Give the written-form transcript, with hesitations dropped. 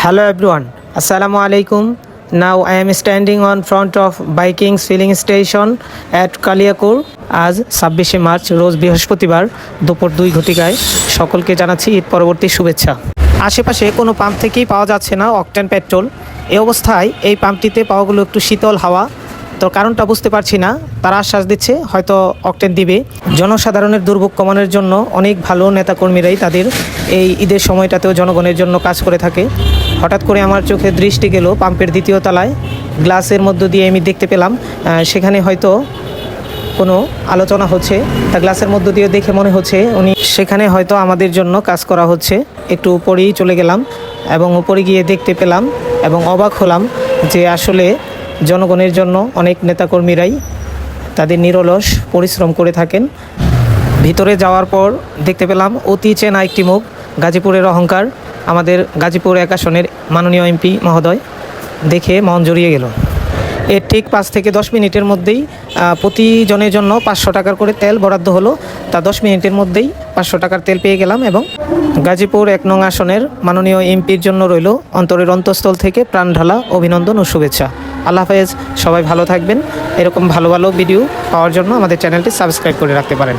Hello everyone, Assalamu alaikum. Now I am standing on front of Vikings filling station at Kaliakur. আজ 26শে March রোজ বৃহস্পতিবার দুপুর 2 ঘটিকায় সকলকে জানাচ্ছি ঈদ পরবর্তী শুভেচ্ছা। আশেপাশে কোনো পাম্প থেকেই পাওয়া যাচ্ছে না অকটেন পেট্রোল। এই অবস্থায় এই পাম্পটিতে পাওয়াগুলো একটু শীতল হাওয়া, তো কারণটা বুঝতে পারছি না। তারা আশ্বাস দিচ্ছে হয়তো অকটেন দিবে। জনসাধারণের দুর্ভোগ কমানোর জন্য অনেক ভালো নেতাকর্মীরাই তাদের এই ঈদের সময়টাতেও জনগণের জন্য কাজ করে থাকে। হঠাৎ করে আমার চোখে দৃষ্টি গেল পাম্পের দ্বিতীয় তলায়, গ্লাসের মধ্য দিয়ে আমি দেখতে পেলাম সেখানে হয়তো কোনো আলোচনা হচ্ছে। তা গ্লাসের মধ্য দিয়ে দেখে মনে হচ্ছে সেখানে হয়তো আমাদের জন্য কাজ করা হচ্ছে। একটু উপরেই চলে গেলাম এবং উপরে গিয়ে দেখতে পেলাম এবং অবাক হলাম যে আসলে জনগণের জন্য অনেক নেতাকর্মীরাই তাদের নিরলস পরিশ্রম করে থাকেন। ভিতরে যাওয়ার পর দেখতে পেলাম অতি চেনা একটি মুখ, গাজীপুরের অহংকার, আমাদের গাজীপুর 1 আসনের মাননীয় এমপি মহোদয়। দেখে মন জড়িয়ে গেল। এর ঠিক 5 থেকে 10 মিনিটের মধ্যেই প্রতিজনের জন্য 500 টাকার করে তেল বরাদ্দ হলো। তা 10 মিনিটের মধ্যেই 500 টাকার তেল পেয়ে গেলাম এবং গাজীপুর 1 নং আসনের মাননীয় এমপির জন্য রইল অন্তরের অন্তঃস্থল থেকে প্রাণ ঢালা অভিনন্দন ও শুভেচ্ছা। আল্লাহ হাফেজ, সবাই ভালো থাকবেন। এরকম ভালো ভালো ভিডিও পাওয়ার জন্য আমাদের চ্যানেলটি সাবস্ক্রাইব করে রাখতে পারেন।